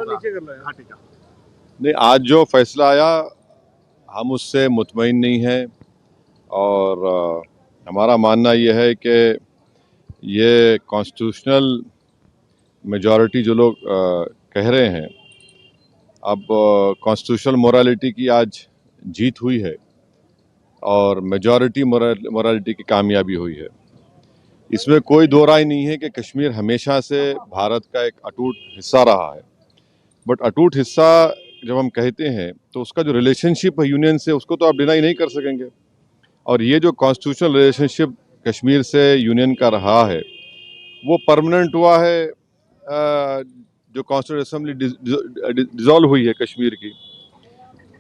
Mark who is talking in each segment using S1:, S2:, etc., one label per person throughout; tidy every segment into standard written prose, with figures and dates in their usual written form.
S1: घाटी का।
S2: नहीं, आज जो फैसला आया हम उससे मुतमईन नहीं हैं और हमारा मानना यह है कि ये कॉन्स्टिट्यूशनल मेजॉरिटी जो लोग कह रहे हैं, अब कॉन्स्टिट्यूशनल मोरालिटी की आज जीत हुई है और मेजॉरिटी मोरालिटी की कामयाबी हुई है। इसमें कोई दो राय नहीं है कि कश्मीर हमेशा से भारत का एक अटूट हिस्सा रहा है। बट अटूट हिस्सा जब हम कहते हैं तो उसका जो रिलेशनशिप है यूनियन से, उसको तो आप डिनाई नहीं कर सकेंगे। और ये जो कॉन्स्टिट्यूशनल रिलेशनशिप कश्मीर से यूनियन का रहा है वो परमानेंट हुआ है। जो कॉन्स्टिट्यूंट असेंबली डिसॉल्व हुई है कश्मीर की।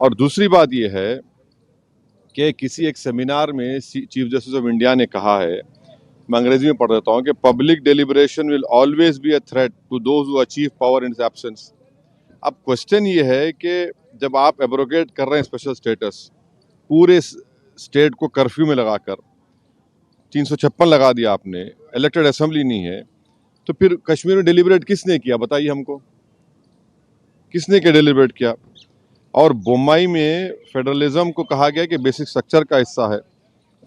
S2: और दूसरी बात ये है कि किसी एक सेमिनार में चीफ जस्टिस ऑफ इंडिया ने कहा है, मैं अंग्रेजी में पढ़ देता हूँ, कि public deliberation will always be a threat to those who achieve power in his absence. अब क्वेश्चन ये है कि जब आप एब्रोगेट कर रहे हैं स्पेशल स्टेटस, पूरे स्टेट को कर्फ्यू में लगाकर 356 लगा दिया आपने, इलेक्टेड असेंबली नहीं है, तो फिर कश्मीर में डेलिब्रेट किसने किया बताइए हमको, किसने क्या डेलिब्रेट किया? और बोम्बई में फेडरलिज्म को कहा गया कि बेसिक स्ट्रक्चर का हिस्सा है।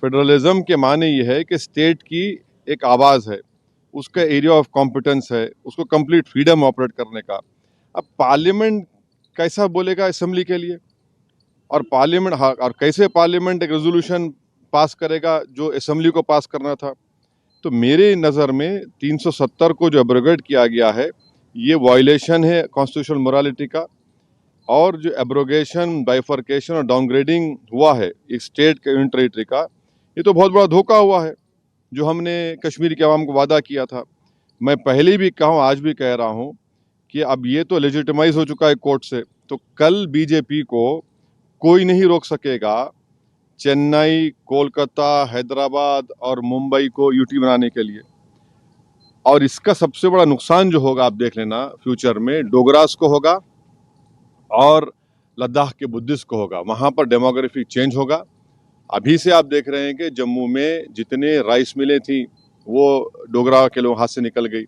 S2: फेडरलिज्म के माने ये है कि स्टेट की एक आवाज़ है, उसका एरिया ऑफ कॉम्पिटेंस है, उसको कंप्लीट फ्रीडम ऑपरेट करने का। अब पार्लियामेंट कैसा बोलेगा असेंबली के लिए? और पार्लियामेंट और कैसे पार्लियामेंट एक रेजोल्यूशन पास करेगा जो असेंबली को पास करना था? तो मेरे नज़र में 370 को जो एब्रोगेट किया गया है ये वायलेशन है कॉन्स्टिट्यूशनल मोरालिटी का। और जो एब्रोगेशन, बाइफर्केशन और डाउनग्रेडिंग हुआ है एक स्टेट के यूनियन टेरिटरी का, ये तो बहुत बड़ा धोखा हुआ है जो हमने कश्मीर के अवाम को वादा किया था। मैं पहले भी कहा हूँ, आज भी कह रहा हूँ कि अब ये तो लेजिटिमाइज हो चुका है कोर्ट से, तो कल बीजेपी को कोई नहीं रोक सकेगा चेन्नई, कोलकाता, हैदराबाद और मुंबई को यूटी बनाने के लिए। और इसका सबसे बड़ा नुकसान जो होगा आप देख लेना फ्यूचर में, डोगरास को होगा और लद्दाख के बुद्धिस्ट को होगा। वहाँ पर डेमोग्राफिक चेंज होगा। अभी से आप देख रहे हैं कि जम्मू में जितने राइस मिलें थी वो डोगरा के लोग हाथ से निकल गई।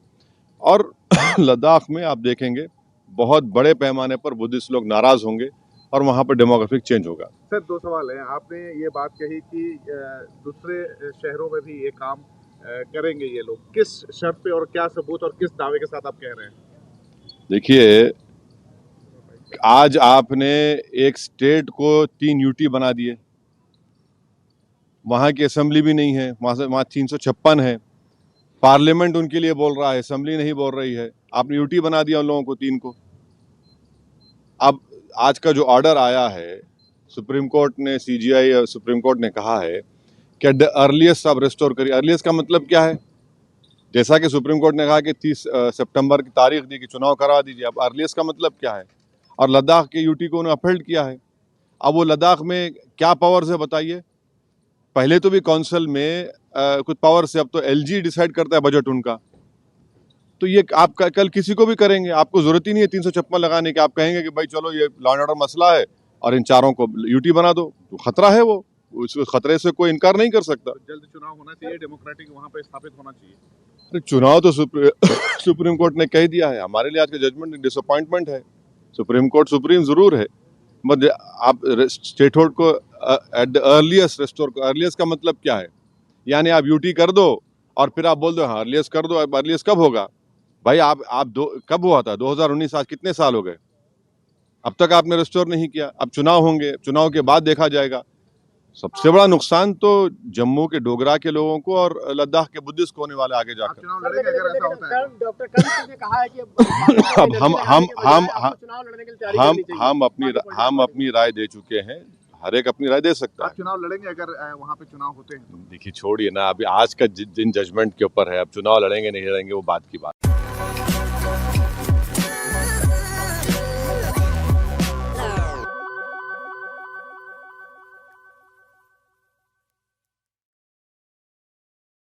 S2: और लद्दाख में आप देखेंगे बहुत बड़े पैमाने पर बुद्धिस्ट लोग नाराज होंगे और वहाँ पर डेमोग्राफिक चेंज होगा।
S1: सर, दो सवाल हैं। आपने ये बात कही कि दूसरे शहरों में भी ये काम करेंगे ये लोग, किस शर्त पे और क्या सबूत और किस दावे के साथ आप कह रहे हैं?
S2: देखिए, आज आपने एक स्टेट को 3 यूटी बना दिए, वहाँ की असेंबली भी नहीं है, वहाँ 356 है, पार्लियामेंट उनके लिए बोल रहा है, असेंबली नहीं बोल रही है। आपने यूटी बना दिया उन लोगों को 3 को। अब आज का जो ऑर्डर आया है सुप्रीम कोर्ट ने, सीजीआई और सुप्रीम कोर्ट ने कहा है कि एट द अर्लीस्ट आप रेस्टोर करिए। अर्लीस्ट का मतलब क्या है? जैसा कि सुप्रीम कोर्ट ने कहा कि 30 सितंबर की तारीख दी कि चुनाव करा दीजिए, अब अर्लीस्ट का मतलब क्या है? और लद्दाख के यूटी को उन्होंने अपहेल्ड किया है। अब वो लद्दाख में क्या पावर्स है बताइए? पहले तो भी काउंसिल में कुछ पावर से, अब तो एलजी डिसाइड करता है बजट उनका। तो ये आप कल किसी को भी करेंगे, आपको जरूरत ही नहीं है 356 लगाने की। आप कहेंगे कि भाई चलो ये लॉ एंड ऑर्डर मसला है और इन चारों को यूटी बना दो, तो खतरा है वो, उस खतरे से कोई इनकार नहीं कर सकता।
S1: जल्द चुनाव होना चाहिए, डेमोक्रेटिक वहाँ पे स्थापित होना चाहिए।
S2: अरे चुनाव तो सुप्रीम कोर्ट ने कह दिया है। हमारे लिए आज का जजमेंट डिसअपॉइंटमेंट है। सुप्रीम कोर्ट सुप्रीम जरूर है, मगर आप स्टेट होल्ड को एट द अर्लीस्ट रेस्टोर को। अर्लीस्ट का मतलब क्या है? यानी आप यूटी कर दो और फिर आप बोल दो हाँ अर्लीस्ट कर दो। अब अर्लीस्ट कब होगा भाई? आप कब हुआ था? 2019, आज कितने साल हो गए? अब तक आपने रेस्टोर नहीं किया। अब चुनाव होंगे, चुनाव के बाद देखा जाएगा। सबसे बड़ा नुकसान तो जम्मू के डोगरा के लोगों को और लद्दाख के बुद्धिस्ट को होने वाला आगे जाकर।
S1: चुनाव लड़ेंगे अगर ऐसा होता है?
S3: डॉक्टर कल ने कहा है कि
S2: अब हम अपनी राय दे चुके हैं। हर एक अपनी राय दे सकता है।
S1: आप चुनाव लड़ेंगे अगर वहाँ पे चुनाव होते हैं?
S2: देखिए, छोड़िए ना, अभी आज का दिन जजमेंट के ऊपर है। अब चुनाव लड़ेंगे नहीं लड़ेंगे वो बात की बात।